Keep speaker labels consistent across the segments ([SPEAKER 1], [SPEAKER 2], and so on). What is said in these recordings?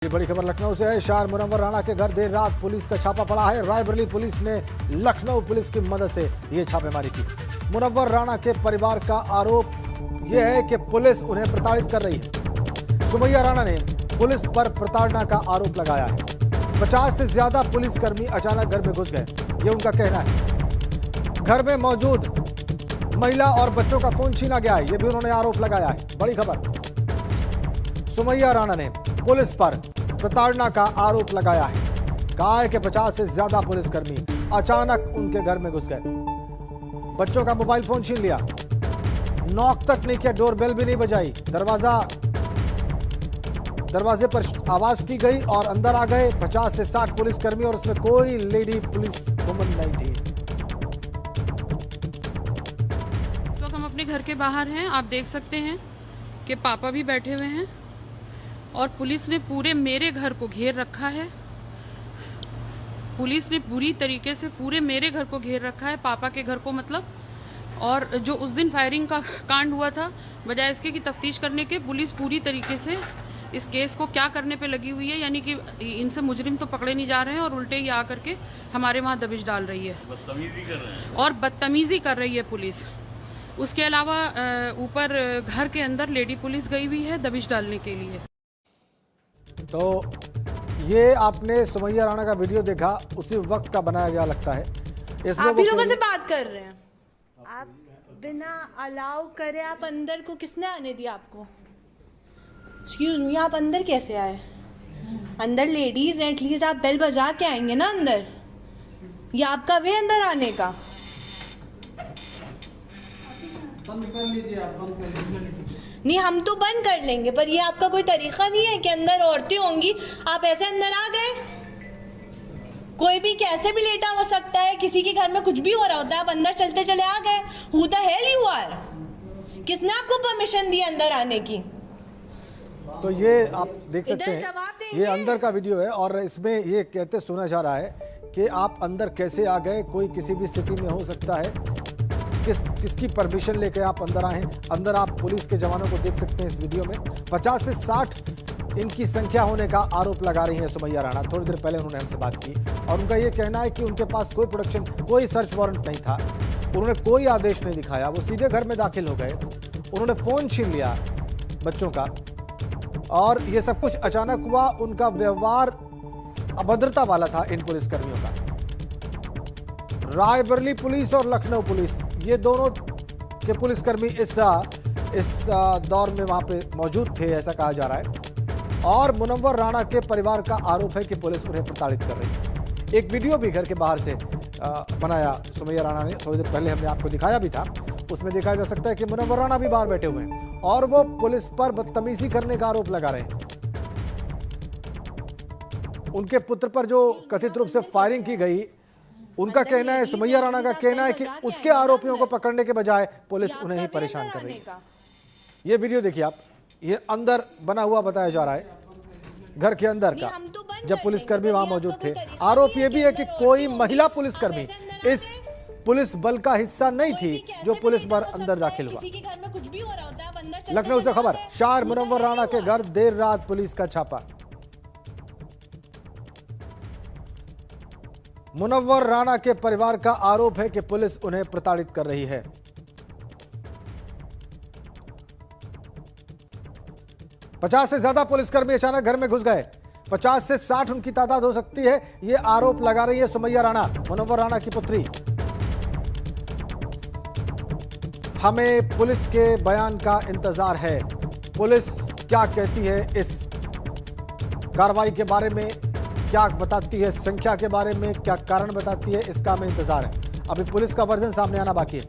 [SPEAKER 1] ये बड़ी खबर लखनऊ से है। शायर मुनव्वर राणा के घर देर रात पुलिस का छापा पड़ा है। रायबरेली पुलिस ने लखनऊ पुलिस की मदद से ये छापेमारी की। मुनव्वर राणा के परिवार का आरोप यह है कि पुलिस उन्हें प्रताड़ित कर रही है। सुमैया राणा ने पुलिस पर प्रताड़ना का आरोप लगाया है। 50 से ज्यादा पुलिसकर्मी अचानक घर में घुस गए, ये उनका कहना है। घर में मौजूद महिला और बच्चों का फोन छीना गया है, ये भी उन्होंने आरोप लगाया है। बड़ी खबर, सुमैया राणा ने पुलिस पर प्रताड़ना का आरोप लगाया है। कहा है कि 50 से ज्यादा पुलिसकर्मी अचानक उनके घर में घुस गए, बच्चों का मोबाइल फोन छीन लिया, नॉक तक नहीं किया, डोरबेल भी नहीं बजाई, दरवाजे पर आवाज की गई और अंदर आ गए 50 से 60 पुलिसकर्मी और उसमें कोई लेडी पुलिस वुमन नहीं थी।
[SPEAKER 2] इस वक्त हम अपने घर के बाहर हैं। आप देख सकते हैं कि पापा भी बैठे हुए हैं और पुलिस ने पूरे मेरे घर को घेर रखा है। पुलिस ने पूरी तरीके से पूरे मेरे घर को घेर रखा है, पापा के घर को मतलब। और जो उस दिन फायरिंग का कांड हुआ था, बजाय इसके कि तफ्तीश करने के, पुलिस पूरी तरीके से इस केस को क्या करने पे लगी हुई है, यानी कि इनसे मुजरिम तो पकड़े नहीं जा रहे हैं और उल्टे ये आकर के हमारे वहाँ दबिश डाल रही है,
[SPEAKER 3] बदतमीजी कर रहे हैं
[SPEAKER 2] और बदतमीजी कर रही है पुलिस। उसके अलावा ऊपर घर के अंदर लेडी पुलिस गई हुई है दबिश डालने के लिए।
[SPEAKER 1] तो ये आपने सुमैया राणा का वीडियो देखा, उसी वक्त का बनाया गया लगता है। इसमें
[SPEAKER 4] आप ही लोगों से बात कर रहे हैं, आप बिना अलाउ करे आप अंदर को किसने आने दिया आपको? एक्सक्यूज मी, आप अंदर कैसे आए? अंदर लेडीज हैं, एटलीस्ट आप बेल बजा के आएंगे ना अंदर। ये आपका वे अंदर आने का?
[SPEAKER 5] बंद कर लीजिए, आप बंद कर लीजिए।
[SPEAKER 4] नहीं, हम तो बंद कर लेंगे, पर ये आपका कोई तरीका नहीं है कि अंदर औरतें होंगी आप ऐसे अंदर आ गए। कोई भी कैसे भी लेटा हो सकता है, किसी के घर में कुछ भी हो रहा होता है, आप अंदर चलते चले आ गए। Who the hell you are? किसने आपको परमिशन दी अंदर आने की?
[SPEAKER 1] तो ये आप देख सकते हैं, ये अंदर का वीडियो है और इसमें ये कहते सुना जा रहा है कि आप अंदर कैसे आ गए। कोई किसी भी स्थिति में हो सकता है, किसकी परमिशन लेकर आप अंदर आए हैं। अंदर आप पुलिस के जवानों को देख सकते हैं इस वीडियो में। 50 से 60 इनकी संख्या होने का आरोप लगा रही है सुमैया राणा। थोड़ी देर पहले उन्होंने हमसे बात की और उनका ये कहना है कि उनके पास कोई प्रोटेक्शन, कोई सर्च वारंट नहीं था, उन्होंने कोई आदेश नहीं दिखाया, वो सीधे घर में दाखिल हो गए, उन्होंने फोन छीन लिया बच्चों का और ये सब कुछ अचानक हुआ। उनका व्यवहार अभद्रता वाला था इन पुलिसकर्मियों का। रायबरेली पुलिस और लखनऊ पुलिस, ये दोनों के पुलिसकर्मी इस दौर में वहां पे मौजूद थे, ऐसा कहा जा रहा है। और मुनव्वर राणा के परिवार का आरोप है कि पुलिस उन्हें प्रताड़ित कर रही है। एक वीडियो भी घर के बाहर से बनाया सुमैया राणा ने, थोड़ी देर पहले हमने आपको दिखाया भी था। उसमें देखा जा सकता है कि मुनव्वर राणा भी बाहर बैठे हुए हैं और वो पुलिस पर बदतमीजी करने का आरोप लगा रहे हैं। उनके पुत्र पर जो कथित रूप से फायरिंग की गई, उनका कहना है, सुमैया राणा का कहना है कि उसके आरोपियों को पकड़ने के बजाय पुलिस उन्हें ही परेशान कर रही है। ये वीडियो देखिए आप, ये अंदर बना हुआ बताया जा रहा है, घर के अंदर का, जब पुलिसकर्मी वहां मौजूद थे। आरोप ये भी है कि कोई महिला पुलिसकर्मी इस पुलिस बल का हिस्सा नहीं थी जो पुलिस पर अंदर दाखिल हुआ। लखनऊ से खबर, शायर मुनव्वर राणा के घर देर रात पुलिस का छापा। मुनव्वर राणा के परिवार का आरोप है कि पुलिस उन्हें प्रताड़ित कर रही है। पचास से ज्यादा पुलिसकर्मी अचानक घर में घुस गए, 50 से 60 उनकी तादाद हो सकती है, यह आरोप लगा रही है सुमैया राणा, मुनव्वर राणा की पुत्री। हमें पुलिस के बयान का इंतजार है, पुलिस क्या कहती है इस कार्रवाई के बारे में, क्या बताती है संख्या के बारे में, क्या कारण बताती है, इसका हमें इंतजार है। अभी पुलिस का वर्जन सामने आना बाकी है।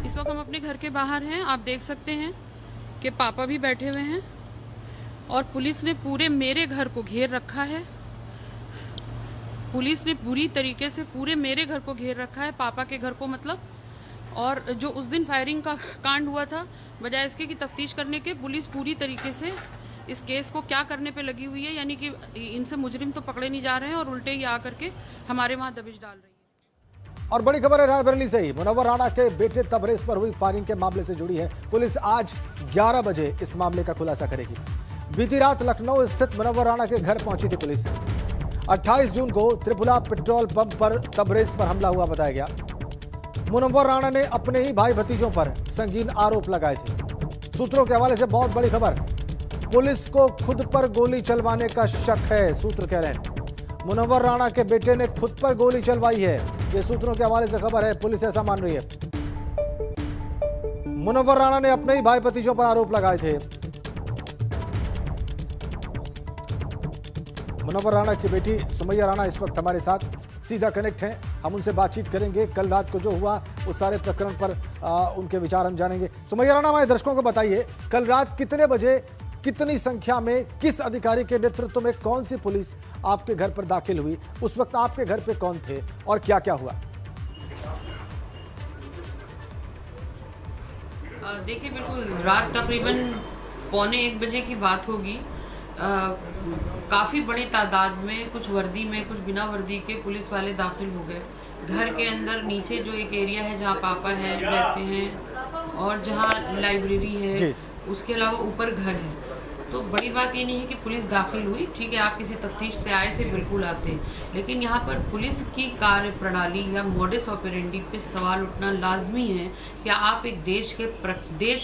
[SPEAKER 2] इस वक्त हम अपने घर के बाहर हैं। आप देख सकते हैं कि पापा भी बैठे हुए हैं और पुलिस ने पूरे मेरे घर को घेर रखा है। पुलिस ने पूरी तरीके से पूरे मेरे घर को घेर रखा है, पापा के घर को मतलब। और जो उस दिन फायरिंग का कांड हुआ था, बजाय इसके कि तफ्तीश करने के, पुलिस पूरी तरीके से इस केस को क्या करने पे लगी हुई है, यानी कि इनसे मुजरिम तो पकड़े नहीं जा रहे हैं और उल्टे ही आकर के हमारे वहाँ दबिश डाल रही है।
[SPEAKER 1] और बड़ी खबर है रायबरेली से ही। मुनव्वर राणा के बेटे तबरेज पर हुई फायरिंग के मामले से जुड़ी है पुलिस। आज 11 बजे इस मामले का खुलासा करेगी। बीती रात लखनऊ स्थित मुनव्वर राणा के घर पहुंची थी पुलिस। 28 जून को त्रिपुरा पेट्रोल पंप पर तबरेज पर हमला हुआ बताया गया। मुनव्वर राणा ने अपने ही भाई भतीजों पर संगीन आरोप लगाए थे। सूत्रों के हवाले से बहुत बड़ी खबर, पुलिस को खुद पर गोली चलवाने का शक है। सूत्र कह रहे हैं मुनव्वर राणा के बेटे ने खुद पर गोली चलवाई है। ये सूत्रों के हवाले से खबर है, पुलिस ऐसा मान रही है। मुनव्वर राणा ने अपने ही भाई भतीजों पर आरोप लगाए थे। मुनव्वर राणा की बेटी सुमैया राणा इस वक्त हमारे साथ सीधा कनेक्ट हैं। हम उनसे बातचीत करेंगे। कल रात को जो हुआ उस सारे प्रकरण पर उनके विचार हम जानेंगे। सुमैया राणा, हमारे दर्शकों को बताइए, कल रात कितने बजे, कितनी संख्या में, किस अधिकारी के नेतृत्व में कौन सी पुलिस आपके घर पर दाखिल हुई? उस वक्त आपके घर पे कौन थे और क्या क्या हुआ?
[SPEAKER 2] देखिए, बिल्कुल रात तकरीबन 1:45 बजे की बात होगी। काफ़ी बड़ी तादाद में, कुछ वर्दी में कुछ बिना वर्दी के पुलिस वाले दाखिल हो गए घर के अंदर। नीचे जो एक एरिया है जहाँ पापा हैं, रहते हैं, और जहाँ लाइब्रेरी है, उसके अलावा ऊपर घर है। तो बड़ी बात ये नहीं है कि पुलिस दाखिल हुई, ठीक है, आप किसी तफ्तीश से आए थे, बिल्कुल आते, लेकिन यहाँ पर पुलिस की कार्य प्रणाली या मोडस ऑपरेंडी पे सवाल उठना लाजमी है कि आप एक देश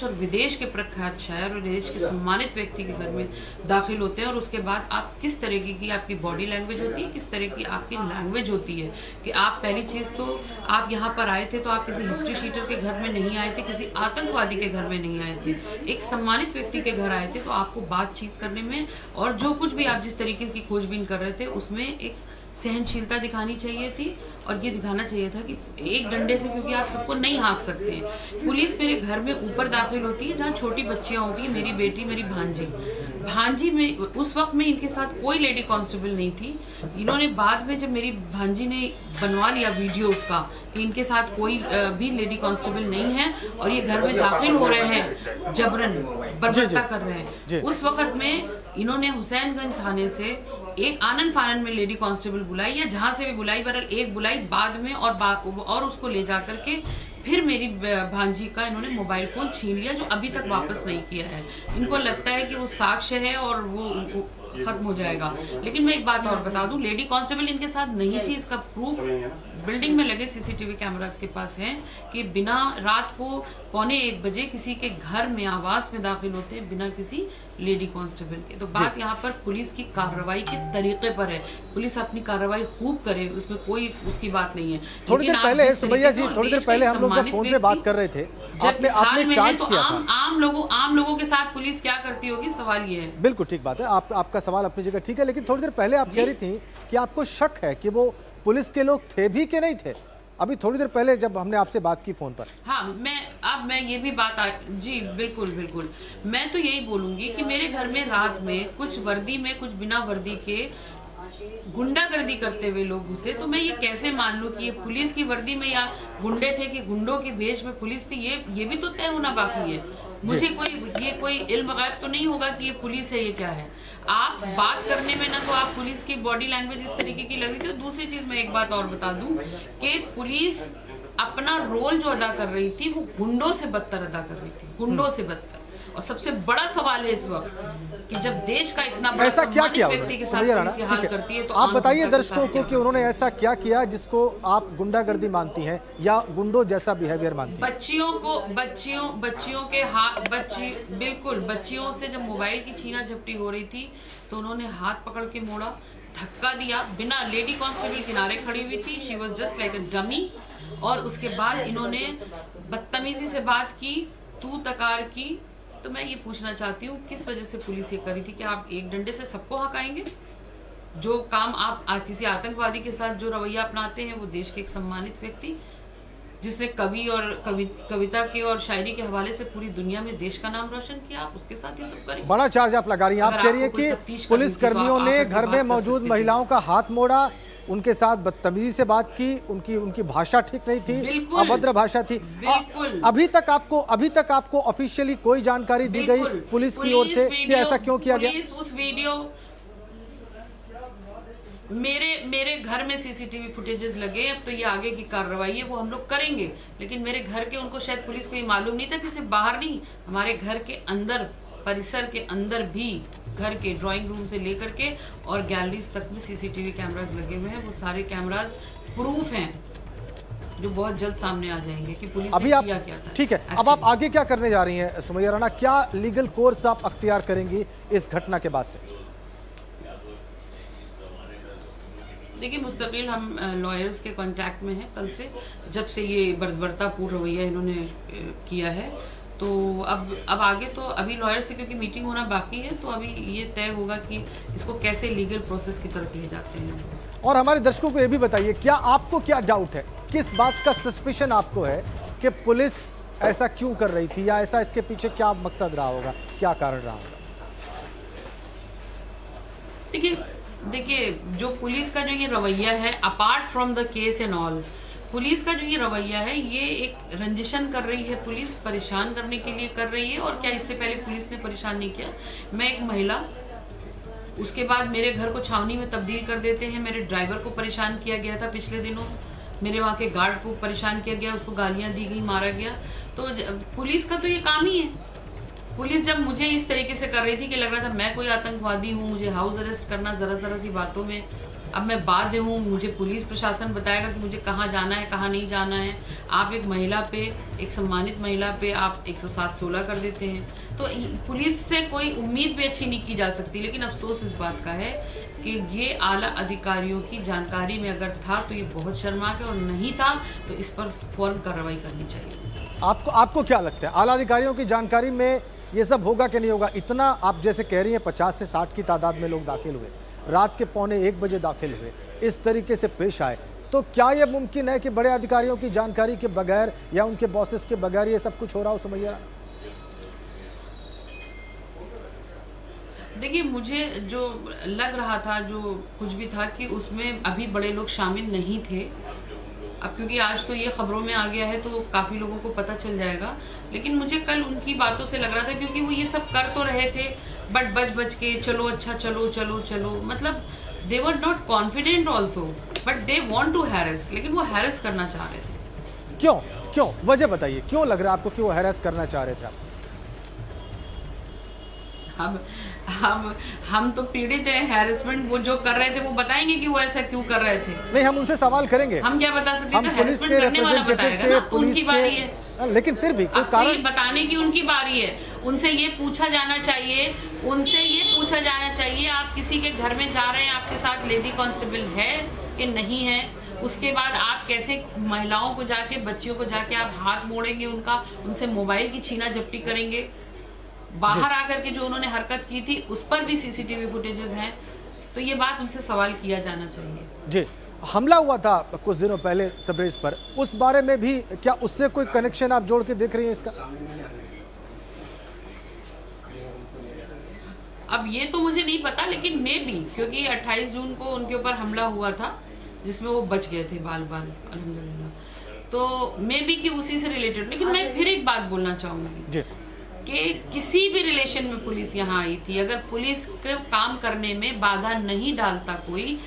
[SPEAKER 2] और विदेश के प्रख्यात शायर और देश के सम्मानित व्यक्ति के घर में दाखिल होते हैं, और उसके बाद आप किस तरीके की आपकी बॉडी लैंग्वेज होती है, किस तरह की आपकी लैंग्वेज होती है कि आप पहली चीज़ तो आप यहाँ पर आए थे तो आप किसी हिस्ट्री शीटर के घर में नहीं आए थे, किसी आतंकवादी के घर में नहीं आए थे, एक सम्मानित व्यक्ति के घर आए थे। तो आपको बातचीत करने में और जो कुछ भी आप जिस तरीके की खोजबीन कर रहे थे उसमें एक सहनशीलता दिखानी चाहिए थी, और ये दिखाना चाहिए था कि एक डंडे से, क्योंकि आप सबको नहीं हाँक सकते हैं। पुलिस मेरे घर में ऊपर दाखिल होती है जहाँ छोटी बच्चियाँ होती हैं, मेरी बेटी, मेरी भांजी में उस वक्त में इनके साथ कोई लेडी कांस्टेबल नहीं थी। इन्होंने बाद में, जब मेरी भांजी ने बनवा लिया वीडियो उसका कि इनके साथ कोई भी लेडी कांस्टेबल नहीं है और ये घर में दाखिल हो रहे हैं, जबरन बर्बरता कर रहे हैं, उस वक्त में इन्होंने हुसैनगंज थाने से एक आनन फानन में लेडी कांस्टेबल बुलाई, या जहां से भी बुलाई, बहरहाल एक बुलाई बाद में, और उसको ले जा करके फिर मेरी भांजी का इन्होंने मोबाइल फ़ोन छीन लिया, जो अभी तक वापस नहीं किया है। इनको लगता है कि वो साक्ष्य है और वो खत्म हो जाएगा। लेकिन मैं एक बात और बता दूं, लेडी कांस्टेबल इनके साथ नहीं थी, इसका प्रूफ बिल्डिंग में लगे सीसीटीवी कैमरास के पास है कि बिना रात को 1:45 बजे किसी के घर में, आवास में दाखिल होते हैं बिना किसी लेडी कांस्टेबल के। तो बात यहाँ पर पुलिस की कार्रवाई के तरीके पर है। पुलिस अपनी कार्रवाई खूब करे, उसमें कोई उसकी बात नहीं है।
[SPEAKER 1] थोड़ी देर पहले सुमैया जी, थोड़ी देर पहले हम लोग जब फोन पे बात कर रहे थे, आपने जांच किया था,
[SPEAKER 2] आम लोगों के साथ पुलिस क्या करती होगी, सवाल ये है।
[SPEAKER 1] बिल्कुल ठीक बात है, आपका सवाल अपनी जगह ठीक है, लेकिन थोड़ी देर पहले आप कह रही थी कि आपको शक है कि वो पुलिस के लोग थे भी कि नहीं थे। अभी थोड़ी देर पहले जब हमने आपसे बात की फोन पर।
[SPEAKER 2] हाँ, मैं ये भी बात जी बिल्कुल, मैं तो यही बोलूंगी कि मेरे घर में रात में कुछ वर्दी में, कुछ बिना वर्दी के गुंडागर्दी करते हुए लोग घुसे, तो मैं ये कैसे मान लूं कि ये पुलिस की वर्दी में या गुंडे थे कि गुंडों के भेष में पुलिस थी, ये भी तो तय होना बाकी है। मुझे कोई इल्म गैब तो नहीं होगा कि ये पुलिस है, ये क्या है। आप बात करने में ना तो आप पुलिस की बॉडी लैंग्वेज इस तरीके की लग रही थी। दूसरी चीज मैं एक बात और बता दूं कि पुलिस अपना रोल जो अदा कर रही थी वो गुंडों से बदतर अदा कर रही थी, गुंडों से बदतर। और सबसे बड़ा सवाल है इस वक्त कि जब देश का इतना बड़ा
[SPEAKER 1] ऐसा क्या किया
[SPEAKER 2] व्यक्ति के साथ पुलिस हाल करती है, तो
[SPEAKER 1] आप बताइए दर्शकों को कि उन्होंने ऐसा क्या किया जिसको आप गुंडागर्दी मानती हैं या गुंडों जैसा बिहेवियर मानती हैं?
[SPEAKER 2] बच्चियों के हाथ, बच्चियों से जब मोबाइल की छीना झपटी हो रही थी तो उन्होंने हाथ पकड़ के मोड़ा, धक्का दिया, बिना लेडी कांस्टेबल किनारे खड़ी हुई थी, she was just like a dummy. और उसके बाद इन्होंने बदतमीजी से बात की, तू तकार की। तो मैं ये पूछना चाहती हूँ किस वजह से पुलिस ये करी थी? कि आप एक डंडे से सबको हकाएंगे? जो काम आप किसी आतंकवादी के साथ जो रवैया अपनाते हैं, वो देश के एक सम्मानित व्यक्ति जिसने कवि और कविता के और शायरी के हवाले से पूरी दुनिया में देश का नाम रोशन किया, आप उसके साथ ये सब करें?
[SPEAKER 1] बड़ा चार्ज आप लगा रही हैं। आप कह रही है कि पुलिस कर्मियों ने घर में मौजूद महिलाओं का हाथ मोड़ा, उनके साथ बदतमीजी से बात की, उनकी भाषा ठीक नहीं थी, अभद्र भाषा थी। अभी तक आपको ऑफिशियली कोई जानकारी दी गई पुलिस की ओर से कि ऐसा क्यों किया गया?
[SPEAKER 2] मेरे घर में सीसीटीवी फुटेजेस लगे, अब तो ये आगे की कार्रवाई है वो हम लोग करेंगे, लेकिन मेरे घर के उनको शायद पुलिस को ये मालूम नहीं था कि सिर्फ बाहर नहीं, हमारे घर के अंदर, परिसर के अंदर भी, घर के ड्राइंग रूम से लेकर के और गैलरीज तक में सीसीटीवी कैमरास लगे हुए हैं। वो सारे कैमरास प्रूफ हैं जो बहुत जल्द सामने आ जाएंगे कि पुलिस
[SPEAKER 1] अभी
[SPEAKER 2] ने
[SPEAKER 1] आप
[SPEAKER 2] किया क्या था।
[SPEAKER 1] ठीक है, अब आप आगे क्या करने जा रही हैं सुमैया राणा? क्या लीगल कोर्स आप अख्तियार करेंगी इस घटना के बाद से?
[SPEAKER 2] देखिए, मुस्तकिल हम लॉयर्स के कांटेक्ट में हैं कल से, जब से ये बर्बरतापूर्ण रवैया इन्होंने किया है। तो अब आगे तो अभी लॉयर से क्योंकि मीटिंग होना बाकी है, तो अभी ये तय होगा कि इसको कैसे लीगल प्रोसेस की तरफ ले जाते हैं।
[SPEAKER 1] और हमारे दर्शकों को ये भी बताइए, क्या आपको क्या डाउट है, किस बात का सस्पिशन आपको है कि पुलिस ऐसा क्यों कर रही थी, या ऐसा इसके पीछे क्या मकसद रहा होगा, क्या कारण रहा होगा?
[SPEAKER 2] देखिए जो पुलिस का जो ये रवैया है, apart from the case and all, police का जो ये रवैया है, ये एक रंजिशन कर रही है, पुलिस परेशान करने के लिए कर रही है। और क्या इससे पहले पुलिस ने परेशान नहीं किया? मैं एक महिला, उसके बाद मेरे घर को छावनी में तब्दील कर देते हैं, मेरे ड्राइवर को परेशान किया गया था पिछले दिनों, मेरे वहाँ के गार्ड को परेशान किया गया, उसको गालियाँ दी गई, मारा गया। तो पुलिस का तो ये काम ही है। पुलिस जब मुझे इस तरीके से कर रही थी कि लग रहा था मैं कोई आतंकवादी हूँ, मुझे हाउस अरेस्ट करना जरा सी बातों में, अब मैं बाध्य हूँ, मुझे पुलिस प्रशासन बताएगा कि मुझे कहाँ जाना है, कहाँ नहीं जाना है। आप एक महिला पे, एक सम्मानित महिला पे आप 107-16 कर देते हैं। तो पुलिस से कोई उम्मीद भी अच्छी नहीं की जा सकती। लेकिन अफसोस इस बात का है कि ये आला अधिकारियों की जानकारी में अगर था तो ये बहुत शर्मनाक है, और नहीं था तो इस पर फौरन कार्रवाई करनी चाहिए।
[SPEAKER 1] आपको क्या लगता है, आला अधिकारियों की जानकारी में ये सब होगा कि नहीं होगा? इतना आप जैसे कह रही हैं 50 से 60 की तादाद में लोग दाखिल हुए, रात के 12:45 बजे दाखिल हुए, इस तरीके से पेश आए, तो क्या यह मुमकिन है कि बड़े अधिकारियों की जानकारी के बगैर या उनके बॉसेस के बगैर ये सब कुछ हो रहा हो सुमैया?
[SPEAKER 2] देखिए, मुझे जो लग रहा था, जो कुछ भी था, कि उसमें अभी बड़े लोग शामिल नहीं थे। अब क्योंकि आज तो ये खबरों में आ गया है तो काफ़ी लोगों को पता चल जाएगा। लेकिन मुझे कल उनकी बातों से लग रहा था, क्योंकि वो ये सब कर तो रहे थे बट बच के चलो, अच्छा चलो, मतलब they were not confident also, but they want to harass, लेकिन वो हैरेस करना चाह रहे थे।
[SPEAKER 1] क्यों वजह बताइए, क्यों लग रहा है आपको कि वो हैरेस करना चाह रहे थे आप?
[SPEAKER 2] हम तो पीड़ित हैं, हैरेसमेंट वो जो कर रहे थे वो बताएंगे कि वो ऐसा क्यों कर रहे थे।
[SPEAKER 1] नहीं, हम उनसे सवाल करेंगे।
[SPEAKER 2] हम क्या बता सकते हैं?
[SPEAKER 1] पुलिस के
[SPEAKER 2] करने वाला बताएगा ना, उनकी बारी है।
[SPEAKER 1] लेकिन फिर भी कोई कारण
[SPEAKER 2] बताने की उनकी बारी है। उनसे ये पूछा जाना चाहिए, आप किसी के घर में जा रहे हैं, आपके साथ लेडी कांस्टेबल है कि नहीं है? उसके बाद आप कैसे महिलाओं को जाके, बच्चियों को जाके आप हाथ मोड़ेंगे उनका, उनसे मोबाइल की छीना झपटी करेंगे? बाहर आकर के जो उन्होंने हरकत की थी उस पर भी सीसीटीवी फुटेजेस हैं, तो ये बात उनसे सवाल किया जाना चाहिए।
[SPEAKER 1] जी, हमला हुआ था कुछ दिनों पहले तबरेज़ पर, उस बारे में भी क्या उससे कोई कनेक्शन आप जोड़ के देख रही हैं इसका?
[SPEAKER 2] अब ये तो मुझे नहीं पता, लेकिन मे भी, क्योंकि 28 जून को उनके ऊपर हमला हुआ था जिसमें वो बच गए थे बाल अल्हम्दुलिल्लाह, तो मे भी कि उसी से रिलेटेड। लेकिन मैं फिर एक बात बोलना चाहूँगी
[SPEAKER 1] जी,
[SPEAKER 2] कि किसी भी रिलेशन में पुलिस यहाँ आई थी, अगर पुलिस के काम करने में बाधा नहीं डालता कोई,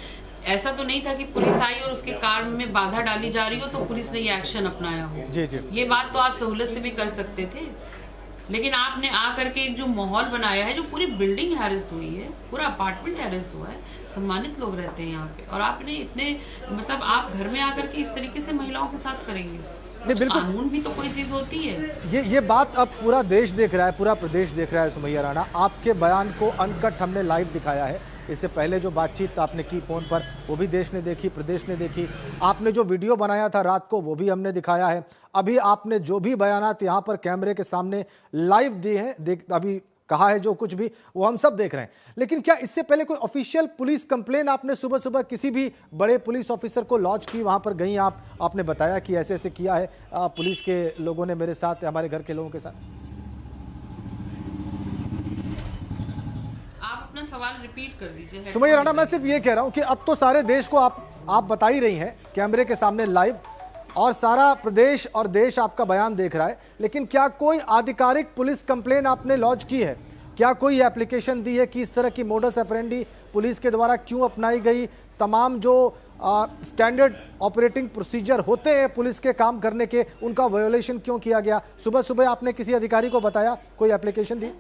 [SPEAKER 2] ऐसा तो नहीं था कि पुलिस आई और उसके काम में बाधा डाली जा रही हो तो पुलिस ने ये एक्शन अपनाया हो।
[SPEAKER 1] जी जी,
[SPEAKER 2] ये बात तो आप सहूलत से भी कर सकते थे, लेकिन आपने आकर के एक जो माहौल बनाया है, जो पूरी बिल्डिंग हैरेस हुई है, पूरा अपार्टमेंट हैरेस हुआ है, सम्मानित लोग रहते हैं यहाँ पे, और आपने इतने, मतलब आप घर में आकर के इस तरीके से महिलाओं के साथ करेंगे?
[SPEAKER 1] नहीं, बिल्कुल,
[SPEAKER 2] कानून भी तो कोई चीज होती है।
[SPEAKER 1] ये बात अब पूरा देश देख रहा है, पूरा प्रदेश देख रहा है सुमैया राणा। आपके बयान को अनकट हमने लाइव दिखाया है, इससे पहले जो बातचीत आपने की फ़ोन पर वो भी देश ने देखी, प्रदेश ने देखी। आपने जो वीडियो बनाया था रात को वो भी हमने दिखाया है। अभी आपने जो भी बयानात यहाँ पर कैमरे के सामने लाइव दिए हैं, अभी कहा है जो कुछ भी, वो हम सब देख रहे हैं। लेकिन क्या इससे पहले कोई ऑफिशियल पुलिस कंप्लेन आपने सुबह सुबह किसी भी बड़े पुलिस ऑफिसर को लॉन्च की? वहाँ पर गई आपने बताया कि ऐसे ऐसे किया है पुलिस के लोगों ने मेरे साथ, हमारे घर के लोगों के साथ?
[SPEAKER 2] अपना सवाल रिपीट कर दीजिए
[SPEAKER 1] सुमैया राणा। मैं सिर्फ ये कह रहा हूं कि अब तो सारे देश को आप बता ही रही हैं कैमरे के सामने लाइव, और सारा प्रदेश और देश आपका बयान देख रहा है, लेकिन क्या कोई आधिकारिक पुलिस कंप्लेन आपने लॉन्च की है क्या कोई एप्लीकेशन दी है कि इस तरह की मोडस ऑपरेंडी पुलिस के द्वारा क्यों अपनाई गई? तमाम जो स्टैंडर्ड ऑपरेटिंग प्रोसीजर होते हैं पुलिस के काम करने के, उनका वायोलेशन क्यों किया गया? सुबह सुबह आपने किसी अधिकारी को बताया, कोई एप्लीकेशन दी?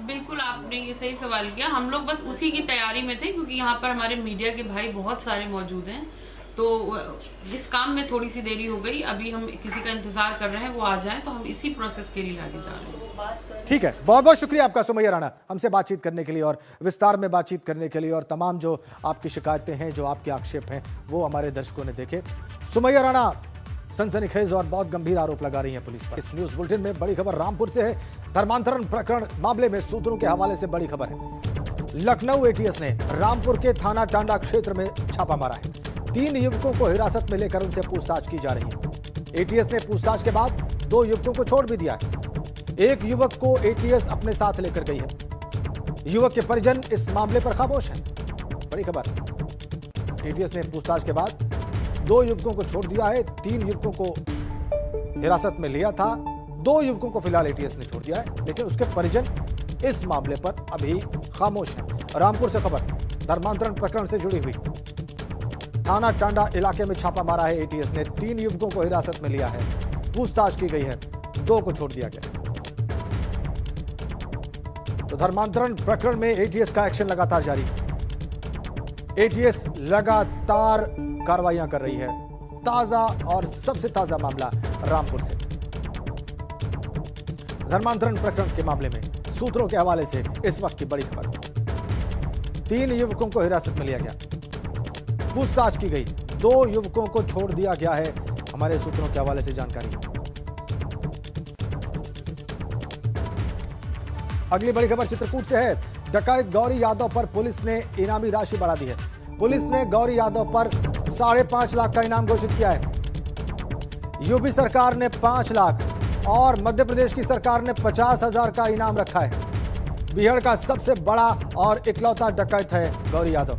[SPEAKER 2] बिल्कुल, आपने ये सही सवाल किया। हम लोग बस उसी की तैयारी में थे, क्योंकि यहाँ पर हमारे मीडिया के भाई बहुत सारे मौजूद हैं, तो इस काम में थोड़ी सी देरी हो गई। अभी हम किसी का इंतजार कर रहे हैं, वो आ जाए तो हम इसी प्रोसेस के लिए आगे जा रहे हैं।
[SPEAKER 1] ठीक है, बहुत बहुत शुक्रिया आपका सुमैया राणा, हमसे बातचीत करने के लिए और विस्तार में बातचीत करने के लिए, और तमाम जो आपकी शिकायतें हैं, जो आपके आक्षेप हैं, वो हमारे दर्शकों ने देखे। सुमैया राणा सनसनीखेज और बहुत गंभीर आरोप लगा रही हैं पुलिस पर। इस न्यूज बुलेटिन में बड़ी खबर रामपुर से है। धर्मांतरण प्रकरण मामले में सूत्रों के हवाले से बड़ी खबर है। लखनऊ एटीएस ने रामपुर के थाना टांडा क्षेत्र में छापा मारा है। 3 युवकों को हिरासत में लेकर उनसे पूछताछ की जा रही है। एटीएस ने पूछताछ के बाद 2 युवकों को छोड़ भी दिया है। एक युवक को एटीएस अपने साथ लेकर गई है। युवक के परिजन इस मामले पर खामोश हैं। बड़ी खबर, एटीएस ने पूछताछ के बाद 2 युवकों को छोड़ दिया है। 3 युवकों को हिरासत में लिया था। 2 युवकों को फिलहाल एटीएस ने छोड़ दिया है, लेकिन उसके परिजन इस मामले पर अभी खामोश हैं। रामपुर से खबर, धर्मांतरण प्रकरण से जुड़ी हुई। थाना टांडा इलाके में छापा मारा है एटीएस ने। 3 युवकों को हिरासत में लिया है, पूछताछ की गई है, 2 को छोड़ दिया गया। तो धर्मांतरण प्रकरण में एटीएस का एक्शन लगातार जारी। एटीएस लगातार कार्रवाइयां कर रही है। ताजा और सबसे ताजा मामला रामपुर से, धर्मांतरण प्रकरण के मामले में सूत्रों के हवाले से इस वक्त की बड़ी खबर। 3 युवकों को हिरासत में लिया गया, पूछताछ की गई, 2 युवकों को छोड़ दिया गया है। हमारे सूत्रों के हवाले से जानकारी। अगली बड़ी खबर चित्रकूट से है। डकैत गौरी यादव पर पुलिस ने इनामी राशि बढ़ा दी है। पुलिस ने गौरी यादव पर 5.5 लाख का इनाम घोषित किया है। यूपी सरकार ने 5 लाख और मध्य प्रदेश की सरकार ने 50,000 का इनाम रखा है। बिहार का सबसे बड़ा और इकलौता डकैत है गौरी यादव।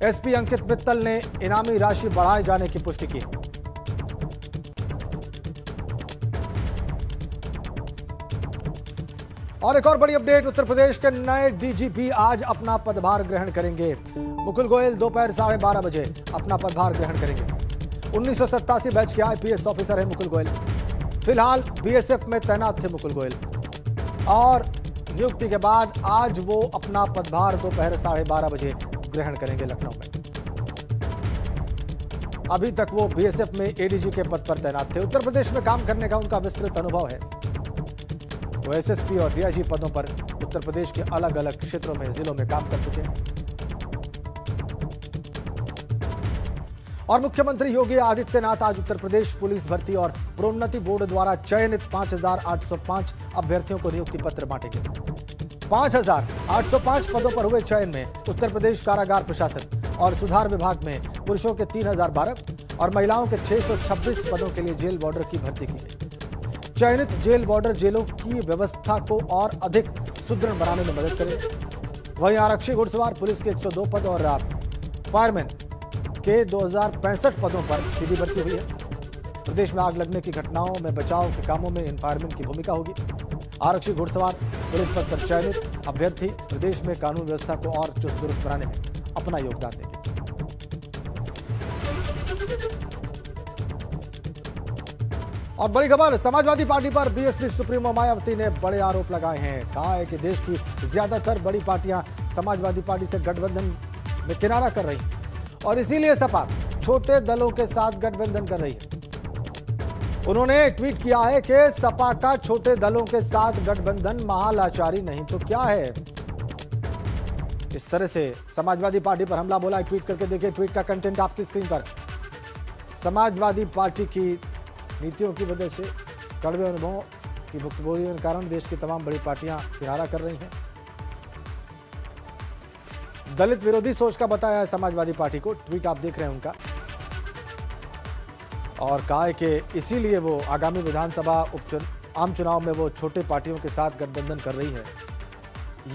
[SPEAKER 1] एसपी अंकित मित्तल ने इनामी राशि बढ़ाए जाने की पुष्टि की। और एक और बड़ी अपडेट, उत्तर प्रदेश के नए डीजीपी आज अपना पदभार ग्रहण करेंगे। मुकुल गोयल दोपहर 12:30 बजे अपना पदभार ग्रहण करेंगे। 1987 बैच के आईपीएस ऑफिसर है मुकुल गोयल। फिलहाल बीएसएफ में तैनात थे मुकुल गोयल, और नियुक्ति के बाद आज वो अपना पदभार दोपहर 12:30 बजे ग्रहण करेंगे लखनऊ में। अभी तक वो बीएसएफ में एडीजी के पद पर तैनात थे। उत्तर प्रदेश में काम करने का उनका विस्तृत अनुभव है। वो एसएसपी और डीआईजी पदों पर उत्तर प्रदेश के अलग अलग क्षेत्रों में, जिलों में काम कर चुके हैं। और मुख्यमंत्री योगी आदित्यनाथ आज उत्तर प्रदेश पुलिस भर्ती और प्रोन्नति बोर्ड द्वारा चयनित 5,805 अभ्यर्थियों को नियुक्ति पत्र बांटेंगे। 5,805 पदों पर हुए चयन में उत्तर प्रदेश कारागार प्रशासन और सुधार विभाग में पुरुषों के 3,012 और महिलाओं के 626 पदों के लिए जेल वार्डर की भर्ती की गई। चयनित जेल वार्डर जेलों की व्यवस्था को और अधिक सुदृढ़ बनाने में मदद करेंगे। वहीं आरक्षी घुड़सवार पुलिस के 102 पद और फायरमैन के 2,065 पदों पर सीधी भर्ती हुई है। प्रदेश में आग लगने की घटनाओं में बचाव के कामों में इन फायरमैन की भूमिका होगी। आरक्षी घुड़सवार पुलिस पद पर चयनित अभ्यर्थी प्रदेश में कानून व्यवस्था को और चुस्त दुरुस्त बनाने में अपना योगदान देंगे। और बड़ी खबर, समाजवादी पार्टी पर बीएसपी सुप्रीमो मायावती ने बड़े आरोप लगाए हैं। कहा है कि देश की ज्यादातर बड़ी पार्टियां समाजवादी पार्टी से गठबंधन में किनारा कर रही हैं और इसीलिए सपा छोटे दलों के साथ गठबंधन कर रही है। उन्होंने ट्वीट किया है कि सपा का छोटे दलों के साथ गठबंधन महालाचारी नहीं तो क्या है। इस तरह से समाजवादी पार्टी पर हमला बोला है। ट्वीट करके देखिए, ट्वीट का कंटेंट आपकी स्क्रीन पर। समाजवादी पार्टी की नीतियों की वजह से, कड़वे अनुभवों की भुगतान के कारण देश की तमाम बड़ी पार्टियां किनारा कर रही हैं। दलित विरोधी सोच का बताया है समाजवादी पार्टी को। ट्वीट आप देख रहे हैं उनका, और कहा है कि इसीलिए वो आगामी विधानसभा आम चुनाव में वो छोटे पार्टियों के साथ गठबंधन कर रही है।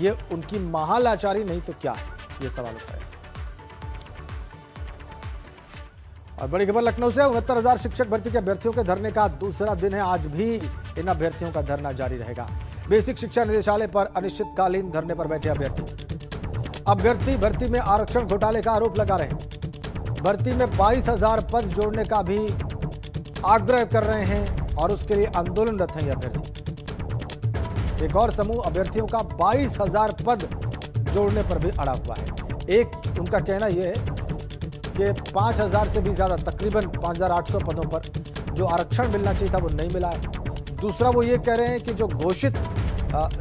[SPEAKER 1] ये उनकी महालाचारी नहीं तो क्या है, ये सवाल उठाया। और बड़ी खबर लखनऊ से 69,000 शिक्षक भर्ती के अभ्यर्थियों के धरने का दूसरा दिन है। आज भी इन अभ्यर्थियों का धरना जारी रहेगा। बेसिक शिक्षा निदेशालय पर अनिश्चितकालीन धरने पर बैठे अभ्यर्थी भर्ती में आरक्षण घोटाले का आरोप लगा रहे हैं। भर्ती में 22,000 पद जोड़ने का भी आग्रह कर रहे हैं और उसके लिए आंदोलनरत हैं ये अभ्यर्थी। एक और समूह अभ्यर्थियों का 22,000 पद जोड़ने पर भी अड़ा हुआ है। एक उनका कहना यह है कि 5,000 से भी ज्यादा, तकरीबन 5,800 पदों पर जो आरक्षण मिलना चाहिए था वो नहीं मिला है। दूसरा वो ये कह रहे हैं कि जो घोषित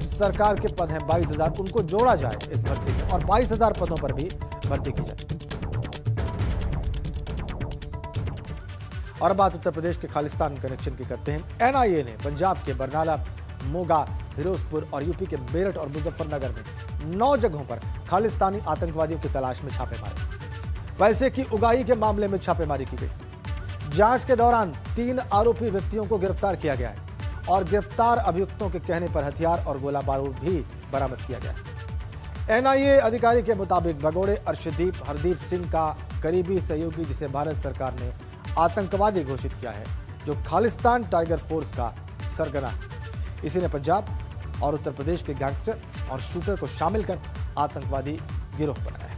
[SPEAKER 1] सरकार के पद हैं 22,000, उनको जोड़ा जाए इस भर्ती में और 22,000 पदों पर भी भर्ती की जाए। और बात उत्तर प्रदेश के खालिस्तान कनेक्शन की करते हैं। एनआईए ने पंजाब के बरनाला, मोगा, फिरोजपुर और यूपी के मेरठ और मुजफ्फरनगर में 9 जगहों पर खालिस्तानी आतंकवादियों की तलाश में छापे मारे। पैसे की उगाही के मामले में छापेमारी की गई। जांच के दौरान 3 आरोपी व्यक्तियों को गिरफ्तार किया गया है और गिरफ्तार अभियुक्तों के कहने पर हथियार और गोला बारूद भी बरामद किया गया है। एनआईए अधिकारी के मुताबिक भगोड़े अर्शदीप हरदीप सिंह का करीबी सहयोगी, जिसे भारत सरकार ने आतंकवादी घोषित किया है, जो खालिस्तान टाइगर फोर्स का सरगना है। इसी ने पंजाब और उत्तर प्रदेश के गैंगस्टर और शूटर को शामिल कर आतंकवादी गिरोह बनाया है।